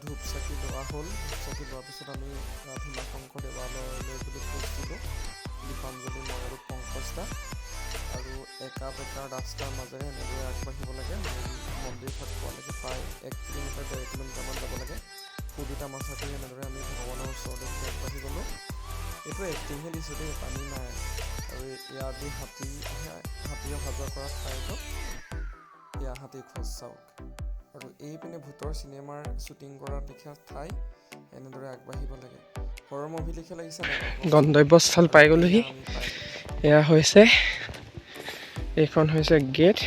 ধূপ চাকি লোৱা হ'ল। ধূপ চাকি লোৱাৰ পিছত আমি ভীমাশংকৰ দেৱালয়লৈ বুলি খোজ দিলোঁ। দীপাঞ্জলি, মই আৰু পংকজ দা। আৰু একা বেকা ৰাস্তাৰ মাজেৰে এনেদৰে আগবাঢ়িব লাগে। মন্দিৰ ভাগ পোৱালৈকে প্ৰায় 1 কিলোমিটাৰ 1.5 কিলোমিটাৰমান যাব লাগে। ফূৰ্তিতা মাছা কৰি এনেদৰে আমি ভগৱানৰ ওচৰলৈ আগবাঢ়ি গ'লোঁ। এইটো এক্টিংহে দিছোঁ দেই, পানী নাই। আৰু ইয়াৰ দি হাতী অহা যোৱা কৰা ঠাইটো এয়া হাতী খোজ চাওক। আৰু এইপিনে ভূতৰ চিনেমাৰ শ্বুটিং কৰাৰ লেখীয়া ঠাই, এনেদৰে আগবাঢ়িব লাগে। হৰৰ মুভি লেখীয়া লাগিছে নাই? গন্তব্যস্থল পাই গ'লোহি। এয়া হৈছে, এইখন হৈছে গেট।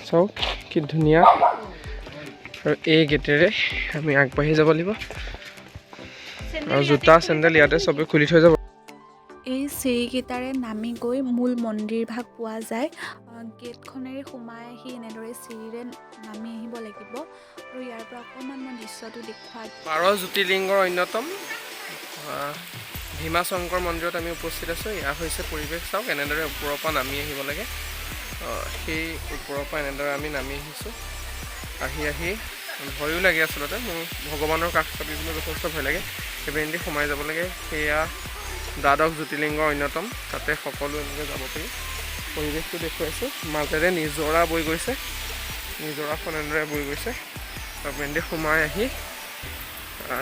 চাওক কি ধুনীয়া। আৰু এই গেটেৰে আমি আগবাঢ়ি যাব লাগিব। আৰু জোতা চেণ্ডেল ইয়াতে চবে খুলি থৈ যাব। এই চিৰিকেইটাৰে নামি গৈ মূল মন্দিৰ ভাগ পোৱা যায়। গেটখনেৰে সোমাই আহি এনেদৰে চিৰিৰে নামি আহিব লাগিব। আৰু ইয়াৰ পৰা অকণমান মই দৃশ্যটো দেখুৱাই 12 জ্যোতিৰ্লিংগৰ অন্যতম ভীমাশংকৰ মন্দিৰত আমি উপস্থিত আছোঁ। এয়া হৈছে পৰিৱেশ। চাওক এনেদৰে ওপৰৰ পৰা নামি আহিব লাগে। সেই ওপৰৰ পৰা এনেদৰে আমি নামি আহিছোঁ। আহি ভয়ো লাগে আচলতে। মোৰ ভগৱানৰ কাষ চাপিবলৈ যথেষ্ট ভয় লাগে। সেইপিনেদি সোমাই যাব লাগে। সেয়া 12 জ্যোতিৰ্লিংগৰ অন্যতম। তাতে সকলো এনেকৈ যাব পাৰি। পৰিৱেশটো দেখুৱাইছোঁ। মাজেৰে নিজৰা বৈ গৈছে। নিজৰাখন এনেদৰে বৈ গৈছে। তাৰপিনেদি সোমাই আহি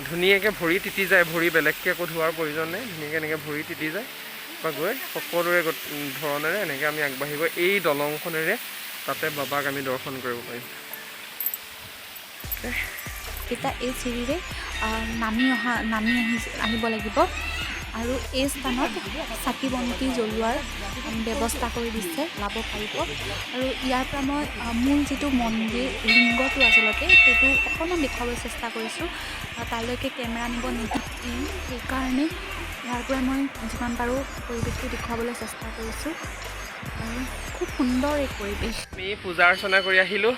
ধুনীয়াকৈ ভৰি তিতি যায়। ভৰি বেলেগকৈ একো ধোৱাৰ প্ৰয়োজন নাই। ধুনীয়াকৈ এনেকৈ ভৰি তিতি যায় বা গৈ সকলোৰে ধৰণেৰে এনেকৈ আমি আগবাঢ়ি গৈ এই দলংখনেৰে তাতে বাবাক আমি দৰ্শন কৰিব পাৰিম। এতিয়া এই চিৰিৰে নামি আহিব লাগিব। আৰু এই স্থানত চাকি বন্তি জ্বলোৱাৰ ব্যৱস্থা কৰি দিছে, ওলাব পাৰিব। আৰু ইয়াৰ পৰা মই মূল যিটো মন্দিৰ লিংগটো আচলতে সেইটো অকণমান দেখুৱাবলৈ চেষ্টা কৰিছোঁ। তালৈকে কেমেৰা নিব নিদিম, সেইকাৰণে ইয়াৰ পৰা মই যিমান পাৰোঁ পৰিৱেশটো দেখুৱাবলৈ চেষ্টা কৰিছোঁ। আৰু খুব সুন্দৰ এক পৰিৱেশ। আমি পূজা অৰ্চনা কৰি আহিলোঁ।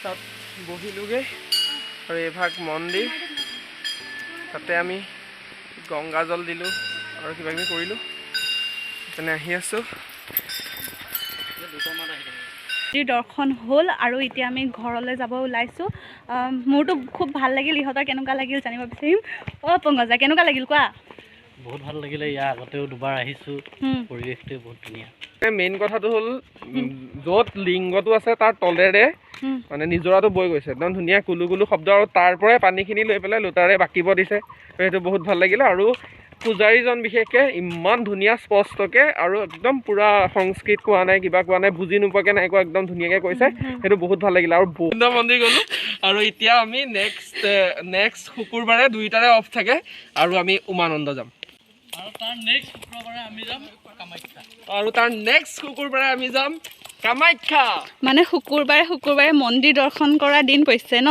তাত বহিলোগৈ। আৰু এইভাগ মন্দিৰ, তাতে আমি গংগা জল দিলোঁ আৰু কিবাকিবি কৰিলোঁ। তেনে আহি আছোঁ। দৰ্শন হ'ল আৰু এতিয়া আমি ঘৰলৈ যাব ওলাইছোঁ। মোৰতো খুব ভাল লাগিল। ইহঁতৰ কেনেকুৱা লাগিল জানিব বিচাৰিম। পংকজা, কেনেকুৱা লাগিল কোৱা? বহুত ভাল লাগিলে। ইয়াৰ আগতেও দুবাৰ আহিছোঁ। পৰিৱেশটো বহুত ধুনীয়া। মেইন কথাটো হ'ল য'ত লিংগটো আছে তাৰ তলেৰে মানে নিজৰাটো বৈ গৈছে। একদম ধুনীয়া কুলু কুলু শব্দ। আৰু তাৰ পৰাই পানীখিনি লৈ পেলাই লোটাৰে বাকিব দিছে। সেইটো বহুত ভাল লাগিলে। আৰু পূজাৰীজন বিশেষকৈ ইমান ধুনীয়া স্পষ্টকৈ আৰু একদম পূৰা সংস্কৃত কোৱা নাই, কিবা কোৱা নাই, বুজি নোপোৱাকৈ নাই কোৱা, একদম ধুনীয়াকৈ কৈছে। সেইটো বহুত ভাল লাগিলে। আৰু বহুত মন্দিৰ গ'লোঁ। আৰু এতিয়া আমি নেক্সট শুকুৰবাৰে 2টাৰে অফ থাকে আৰু আমি উমানন্দ যাম। আৰু তাৰ নেক্সট শুক্ৰবাৰে আমি যাম কামাখ্যা। মানে শুকুৰবাৰে মন্দিৰ দৰ্শন কৰা দিন পৰিছে ন?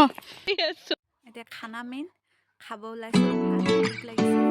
এতিয়া খানা মেইন খাব ওলাইছোঁ। ভাত লাগিছে।